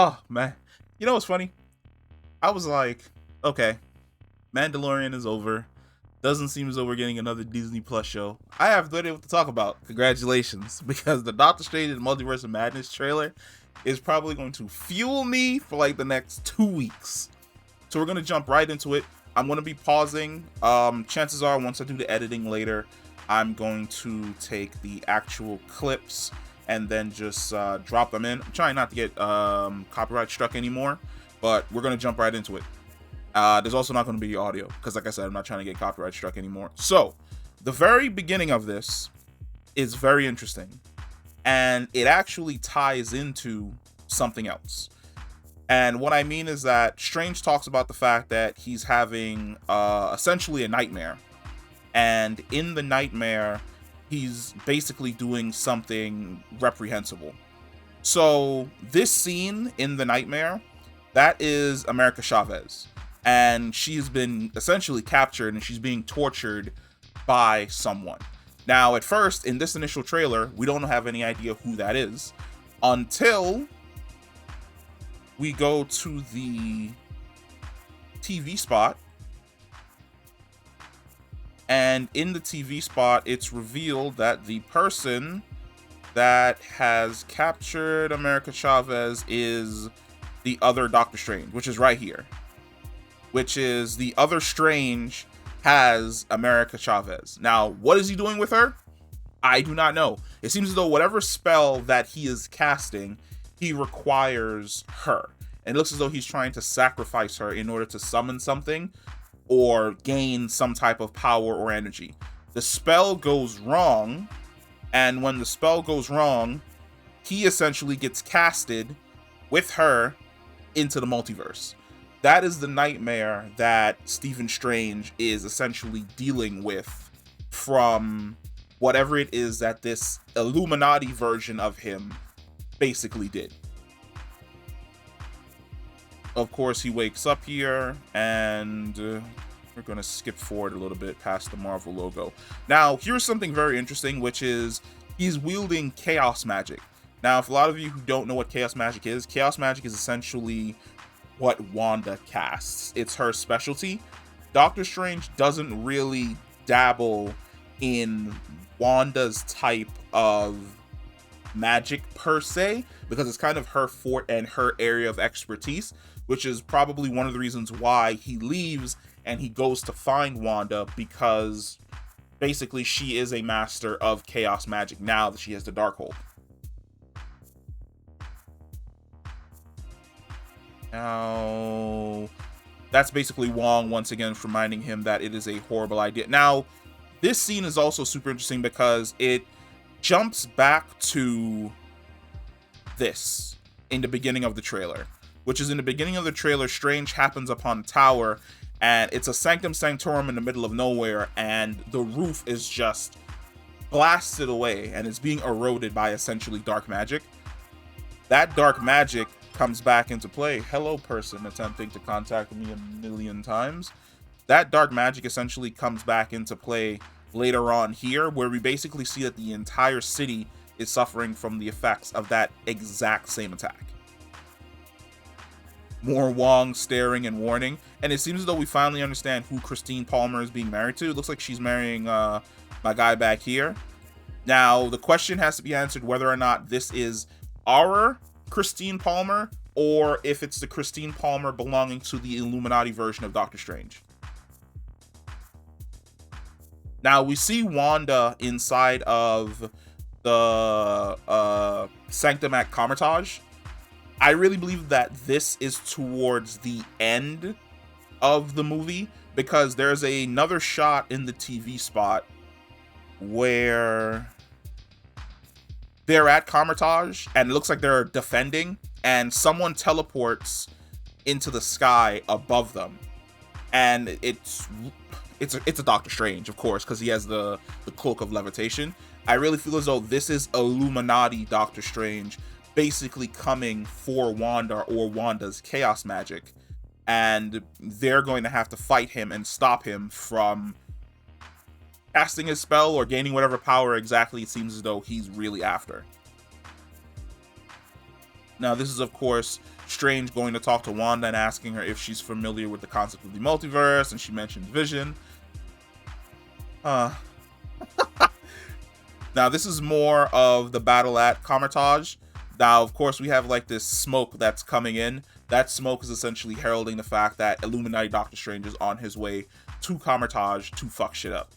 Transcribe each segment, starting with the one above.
Oh man, you know what's funny? I was like, okay, Mandalorian is over. Doesn't seem as though we're getting another Disney Plus show. I have no idea what to talk about. Congratulations, because the Doctor Strange and Multiverse of Madness trailer is probably going to fuel me for like the next 2 weeks. So we're gonna jump right into it. I'm gonna be pausing. Chances are, once I do the editing later, I'm going to take the actual clips and then just drop them in. I'm trying not to get copyright struck anymore, but we're gonna jump right into it. There's also not going to be audio because, like I said, I'm not trying to get copyright struck anymore. So, the very beginning of this is very interesting, and it actually ties into something else. And what I mean is that Strange talks about the fact that he's having essentially a nightmare, and in the nightmare, he's basically doing something reprehensible. So, this scene in the nightmare, that is America Chavez, and she's been essentially captured and she's being tortured by someone. Now, at first, in this initial trailer, we don't have any idea who that is until we go to the TV spot. And in the TV spot, it's revealed that the person that has captured America Chavez is the other Doctor Strange, which is right here. Which is the other Strange has America Chavez. Now, what is he doing with her? I do not know. It seems as though whatever spell that he is casting, he requires her. And it looks as though he's trying to sacrifice her in order to summon something or gain some type of power or energy. The spell goes wrong, and when the spell goes wrong, he essentially gets casted with her into the multiverse. That is the nightmare that Stephen Strange is essentially dealing with from whatever it is that this Illuminati version of him basically did. Of course, he wakes up here, and we're going to skip forward a little bit past the Marvel logo. Now, here's something very interesting, which is he's wielding chaos magic. Now, for a lot of you who don't know what chaos magic is essentially what Wanda casts. It's her specialty. Doctor Strange doesn't really dabble in Wanda's type of magic per se, because it's kind of her fort and her area of expertise, which is probably one of the reasons why he leaves and he goes to find Wanda, because basically she is a master of chaos magic now that she has the Darkhold. Now, that's basically Wong once again reminding him that it is a horrible idea. Now, this scene is also super interesting because it jumps back to this in the beginning of the trailer, which is in the beginning of the trailer, Strange happens upon a tower, and it's a Sanctum Sanctorum in the middle of nowhere, and the roof is just blasted away, and it's being eroded by essentially dark magic. That dark magic comes back into play. Hello, person attempting to contact me 1,000,000 times. That dark magic essentially comes back into play later on here, where we basically see that the entire city is suffering from the effects of that exact same attack. More Wong staring and warning, and it seems as though we finally understand who Christine Palmer is being married to. It looks like she's marrying my guy back here. Now, the question has to be answered whether or not this is our Christine Palmer, or if it's the Christine Palmer belonging to the Illuminati version of Doctor Strange. Now, we see Wanda inside of the Sanctum at Carmitage. I really believe that this is towards the end of the movie, because there's another shot in the TV spot where they're at Carmitage, and it looks like they're defending, and someone teleports into the sky above them, and it's a Doctor Strange, of course, because he has the cloak of levitation. I really feel as though this is Illuminati Doctor Strange basically coming for Wanda or Wanda's chaos magic, and they're going to have to fight him and stop him from casting his spell or gaining whatever power exactly it seems as though he's really after. Now, this is, of course, Strange going to talk to Wanda and asking her if she's familiar with the concept of the multiverse, and she mentions Vision. Now, this is more of the battle at Camartage. Now, of course, we have like this smoke that's coming in. That smoke is essentially heralding the fact that Illuminati Doctor Strange is on his way to Camartage to fuck shit up.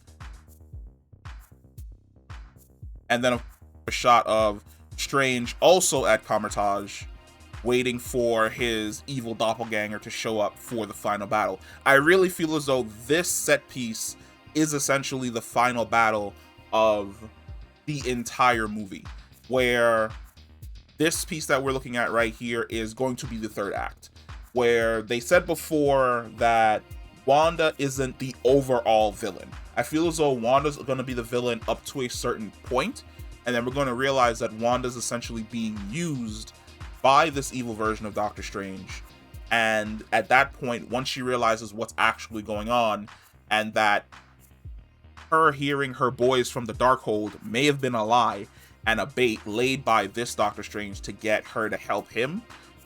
And then a shot of Strange also at Camartage, waiting for his evil doppelganger to show up for the final battle. I really feel as though this set piece is essentially the final battle of the entire movie, where this piece that we're looking at right here is going to be the third act, where they said before that Wanda isn't the overall villain. I feel as though Wanda's going to be the villain up to a certain point, and then we're going to realize that Wanda's essentially being used by this evil version of Doctor Strange. And at that point, once she realizes what's actually going on, and that her hearing her boys from the Darkhold may have been a lie and a bait laid by this Doctor Strange to get her to help him,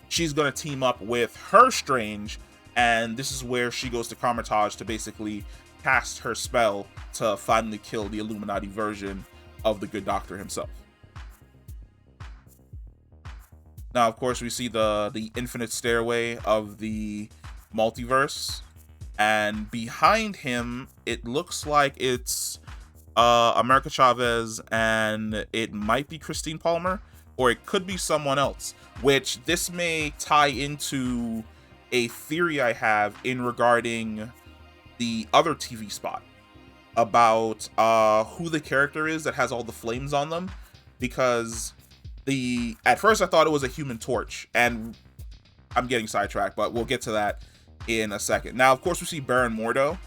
she's going to team up with her Strange, and this is where she goes to Camartage to basically cast her spell to finally kill the Illuminati version of the good Doctor himself. Now, of course, we see the Infinite Stairway of the multiverse, and behind him, it looks like it's America Chavez, and it might be Christine Palmer, or it could be someone else, which this may tie into a theory I have in regarding the other TV spot about who the character is that has all the flames on them, because at first I thought it was a Human Torch, and I'm getting sidetracked, but we'll get to that in a second. Now, of course, we see Baron Mordo,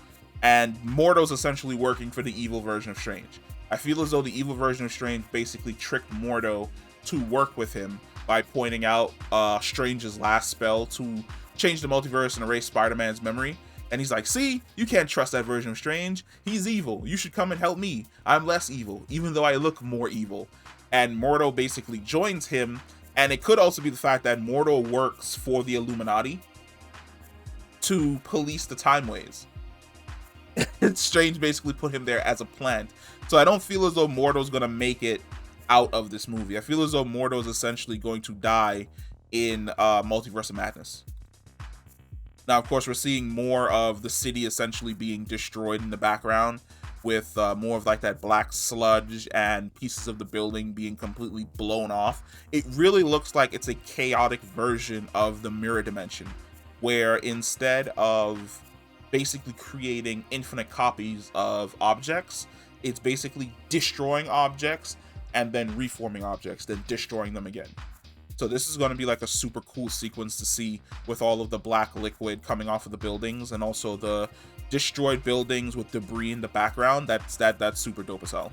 and Mordo's essentially working for the evil version of Strange. I feel as though the evil version of Strange basically tricked Mordo to work with him by pointing out Strange's last spell to change the multiverse and erase Spider-Man's memory. And he's like, see, you can't trust that version of Strange. He's evil. You should come and help me. I'm less evil, even though I look more evil. And Mordo basically joins him. And it could also be the fact that Mordo works for the Illuminati to police the timeways. Strange basically put him there as a plant. So I don't feel as though Mordo's going to make it out of this movie. I feel as though Mordo's essentially going to die in Multiverse of Madness. Now, of course, we're seeing more of the city essentially being destroyed in the background, with more of like that black sludge and pieces of the building being completely blown off. It really looks like it's a chaotic version of the mirror dimension, where instead of basically creating infinite copies of objects, it's basically destroying objects and then reforming objects, then destroying them again. So this is going to be like a super cool sequence to see, with all of the black liquid coming off of the buildings and also the destroyed buildings with debris in the background. That's super dope as hell.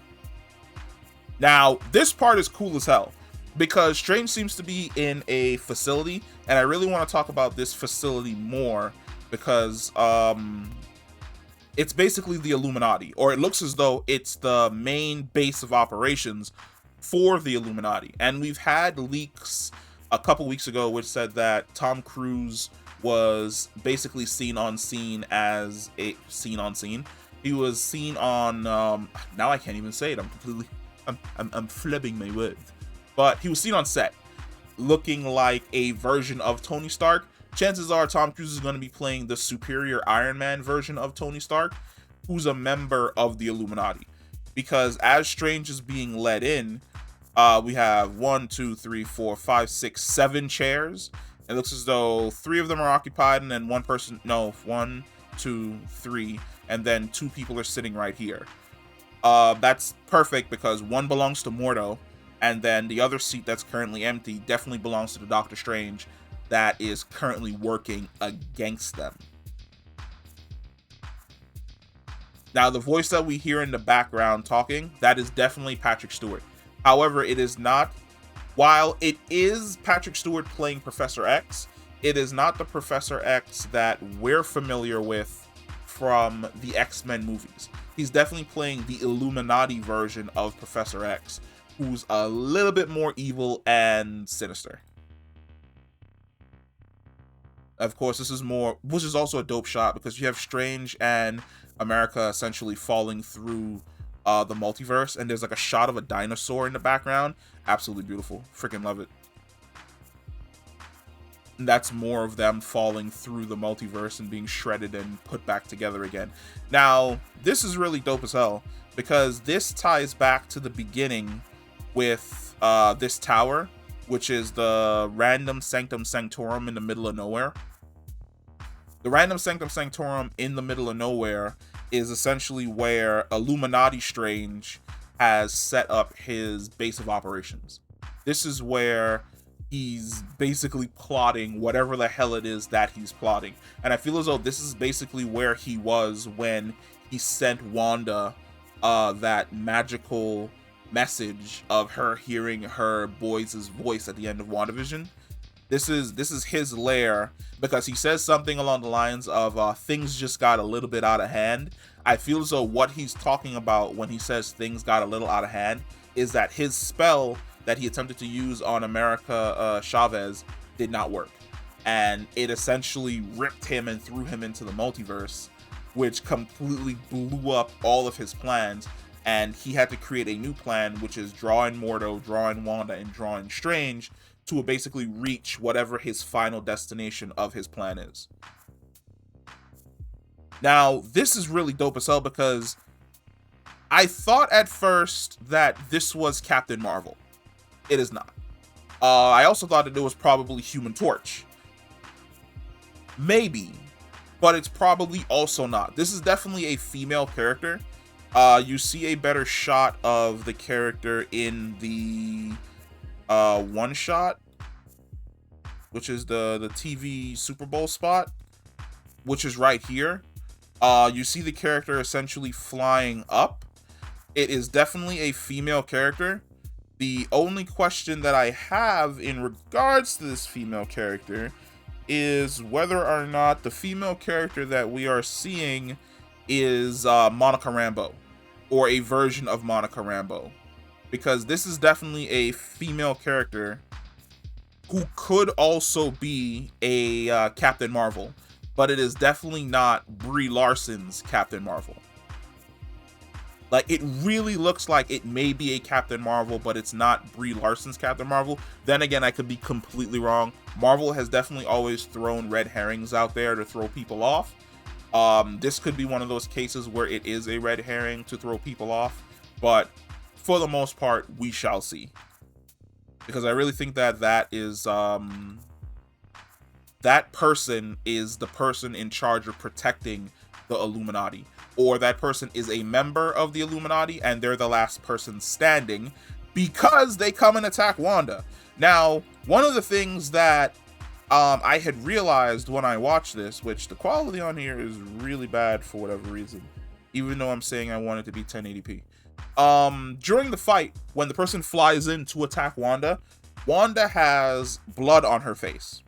Now, this part is cool as hell because Strange seems to be in a facility, and I really want to talk about this facility more because it's basically the Illuminati, or it looks as though it's the main base of operations for the Illuminati. And we've had leaks a couple weeks ago which said that Tom Cruise was basically seen on scene. He was seen on now I can't even say it. I'm flipping my words. But he was seen on set looking like a version of Tony Stark. Chances are Tom Cruise is going to be playing the superior Iron Man version of Tony Stark, who's a member of the Illuminati. Because as Strange is being led in, we have 1, 2, 3, 4, 5, 6, 7 chairs. It looks as though 3 of them are occupied, and then 1, 2, 3, and then 2 people are sitting right here. That's perfect because 1 belongs to Mordo, and then the other seat that's currently empty definitely belongs to the Doctor Strange that is currently working against them. Now, the voice that we hear in the background talking, that is definitely Patrick Stewart. However, it is not, while it is Patrick Stewart playing Professor X, it is not the Professor X that we're familiar with from the X-Men movies. He's definitely playing the Illuminati version of Professor X, who's a little bit more evil and sinister. Of course, this is more, which is also a dope shot because you have Strange and America essentially falling through the multiverse, and there's like a shot of a dinosaur in the background. Absolutely beautiful. Freaking love it. And that's more of them falling through the multiverse and being shredded and put back together again. Now, this is really dope as hell because this ties back to the beginning with this tower, which is the Random Sanctum Sanctorum in the middle of nowhere. The Random Sanctum Sanctorum in the middle of nowhere is essentially where Illuminati Strange has set up his base of operations. This is where he's basically plotting whatever the hell it is that he's plotting. And I feel as though this is basically where he was when he sent Wanda that magical message of her hearing her boys' voice at the end of WandaVision. This is his lair because he says something along the lines of things just got a little bit out of hand. I feel as though what he's talking about when he says things got a little out of hand is that his spell that he attempted to use on America Chavez did not work. And it essentially ripped him and threw him into the multiverse, which completely blew up all of his plans. And he had to create a new plan, which is drawing Mordo, drawing Wanda, and drawing Strange to basically reach whatever his final destination of his plan is. Now, this is really dope as hell because I thought at first that this was Captain Marvel. It is not. I also thought that it was probably Human Torch. Maybe, but it's probably also not. This is definitely a female character. You see a better shot of the character in the one shot, which is the TV Super Bowl spot, which is right here. You see the character essentially flying up. It is definitely a female character. The only question that I have in regards to this female character is whether or not the female character that we are seeing is Monica Rambeau, or a version of Monica Rambeau, because this is definitely a female character who could also be a Captain Marvel, but it is definitely not Brie Larson's Captain Marvel. Like, it really looks like it may be a Captain Marvel, but it's not Brie Larson's Captain Marvel. Then again, I could be completely wrong. Marvel has definitely always thrown red herrings out there to throw people off. This could be one of those cases where it is a red herring to throw people off, but for the most part, we shall see. Because I really think that that person is the person in charge of protecting the Illuminati. Or that person is a member of the Illuminati and they're the last person standing because they come and attack Wanda. Now, one of the things that I had realized when I watched this, which the quality on here is really bad for whatever reason, even though I'm saying I want it to be 1080p. During the fight, when the person flies in to attack Wanda, Wanda has blood on her face.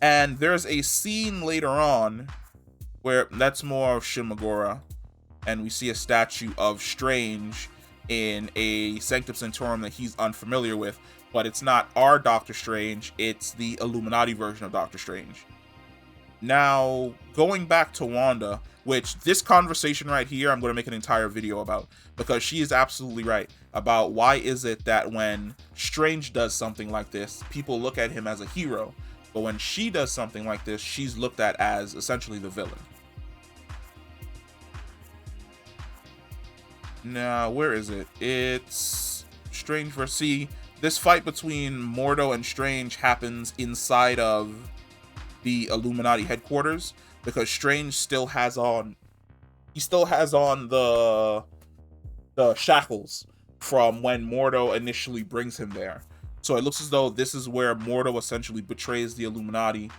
And there's a scene later on where that's more of Shin Magura, and we see a statue of Strange in a Sanctum Sanctorum that he's unfamiliar with, but it's not our Doctor Strange, it's the Illuminati version of Doctor Strange. Now, going back to Wanda, which this conversation right here, I'm going to make an entire video about, because she is absolutely right about why is it that when Strange does something like this, people look at him as a hero, but when she does something like this, she's looked at as essentially the villain. Now, where is it? It's Strange versus... See, this fight between Mordo and Strange happens inside of the Illuminati headquarters, because Strange still has on... He still has on the shackles from when Mordo initially brings him there. So it looks as though this is where Mordo essentially betrays the Illuminati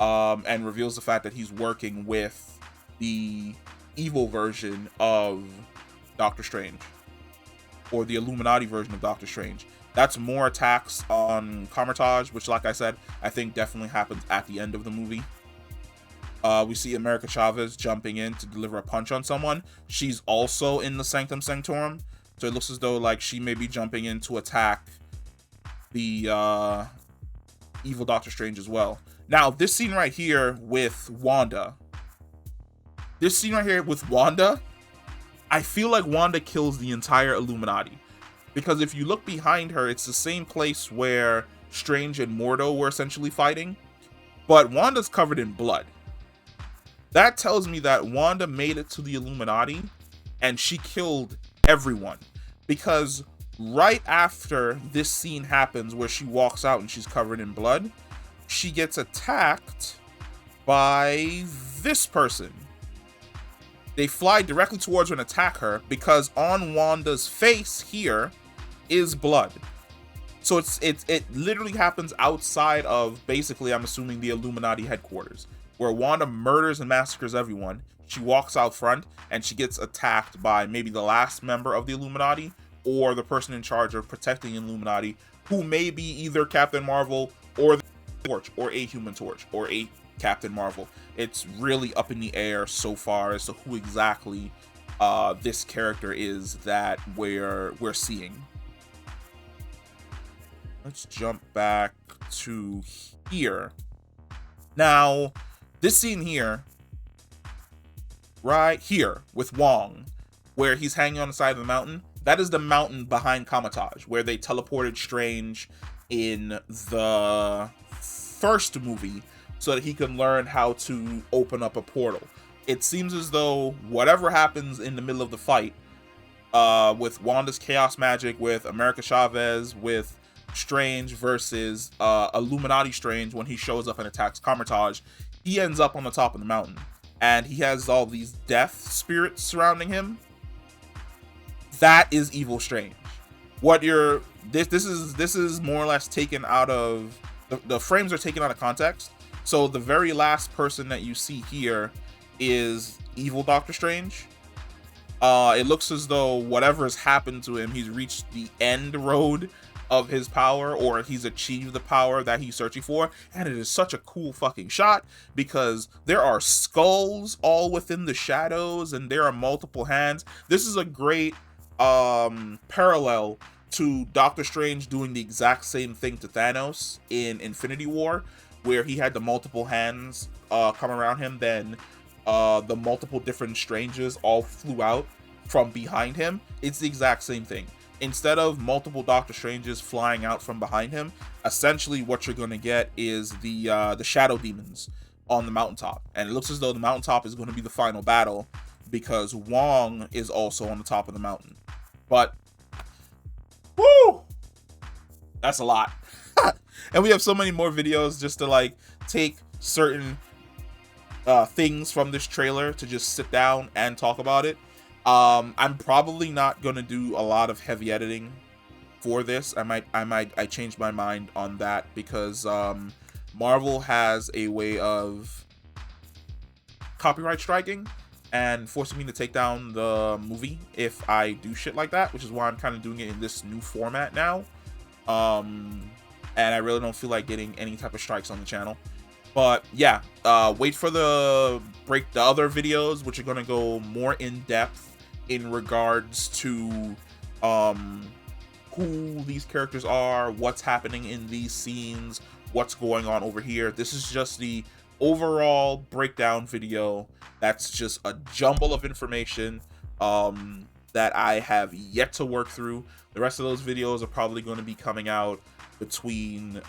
and reveals the fact that he's working with the evil version of Doctor Strange, or the Illuminati version of Doctor Strange. That's more attacks on Carmitage, which, like I said, I think definitely happens at the end of the movie. We see America Chavez jumping in to deliver a punch on someone. She's also in the Sanctum Sanctorum, so it looks as though like she may be jumping in to attack the evil Doctor Strange as well. Now, this scene right here with Wanda, I feel like Wanda kills the entire Illuminati. Because if you look behind her, it's the same place where Strange and Mordo were essentially fighting. But Wanda's covered in blood. That tells me that Wanda made it to the Illuminati and she killed everyone. Because right after this scene happens where she walks out and she's covered in blood, she gets attacked by this person. They fly directly towards her and attack her because on Wanda's face here is blood. So it literally happens outside of, basically, I'm assuming, the Illuminati headquarters, where Wanda murders and massacres everyone. She walks out front and she gets attacked by maybe the last member of the Illuminati or the person in charge of protecting the Illuminati, who may be either Captain Marvel or the Torch or a Human Torch or a Captain Marvel. It's really up in the air so far as to who exactly this character is that we're seeing. Let's jump back to here. Now, this scene here, right here with Wong, where he's hanging on the side of the mountain, that is the mountain behind Kamatage, where they teleported Strange in the first movie so that he can learn how to open up a portal. It seems as though whatever happens in the middle of the fight, with Wanda's chaos magic, with America Chavez, with Strange versus Illuminati Strange, when he shows up and attacks Kamatage, he ends up on the top of the mountain. And he has all these death spirits surrounding him. That is Evil Strange. What you're this is more or less taken out of the frames are taken out of context. So the very last person that you see here is evil Doctor Strange. It looks as though whatever has happened to him, he's reached the end road of his power, or he's achieved the power that he's searching for. And it is such a cool fucking shot because there are skulls all within the shadows and there are multiple hands. This is a great parallel to Doctor Strange doing the exact same thing to Thanos in Infinity War, where he had the multiple hands come around him, then the multiple different Stranges all flew out from behind him. It's the exact same thing. Instead of multiple Doctor Stranges flying out from behind him, essentially what you're going to get is the shadow demons on the mountaintop. And it looks as though the mountaintop is going to be the final battle because Wong is also on the top of the mountain. But, woo! That's a lot. And we have so many more videos just to like take certain things from this trailer to just sit down and talk about it. I'm probably not gonna do a lot of heavy editing for this. I changed my mind on that because Marvel has a way of copyright striking and forcing me to take down the movie if I do shit like that, which is why I'm kind of doing it in this new format now. And I really don't feel like getting any type of strikes on the channel. But yeah, wait for the other videos, which are going to go more in depth in regards to who these characters are, what's happening in these scenes, what's going on over here. This is just the overall breakdown video. That's just a jumble of information that I have yet to work through. The rest of those videos are probably going to be coming out between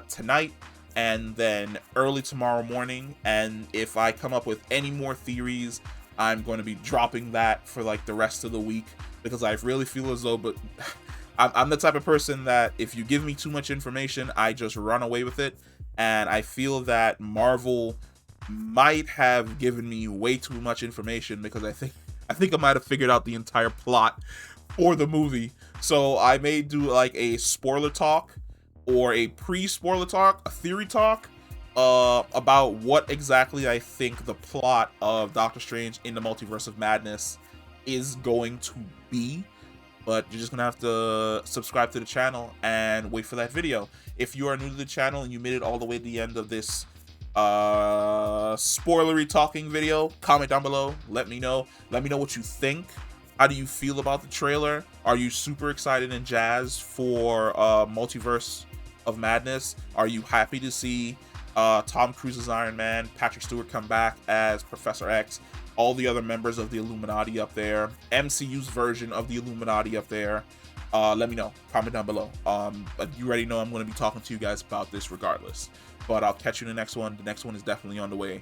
tonight and then early tomorrow morning. And if I come up with any more theories, I'm going to be dropping that for like the rest of the week, because I really feel as though, but I'm the type of person that if you give me too much information, I just run away with it. And I feel that Marvel might have given me way too much information, because I think I might have figured out the entire plot for the movie. So I may do like a spoiler talk or a pre-spoiler talk, a theory talk about what exactly I think the plot of Doctor Strange in the Multiverse of Madness is going to be. But you're just gonna have to subscribe to the channel and wait for that video. If you are new to the channel and you made it all the way to the end of this spoilery talking video, comment down below. Let me know what you think. How do you feel about the trailer? Are you super excited and jazzed for Multiverse of Madness? Are you happy to see Tom Cruise's Iron Man, Patrick Stewart come back as Professor X, all the other members of the Illuminati up there, MCU's version of the Illuminati up there. Let me know, comment down below. But you already know I'm going to be talking to you guys about this regardless. But I'll catch you in the next one. The next one is definitely on the way.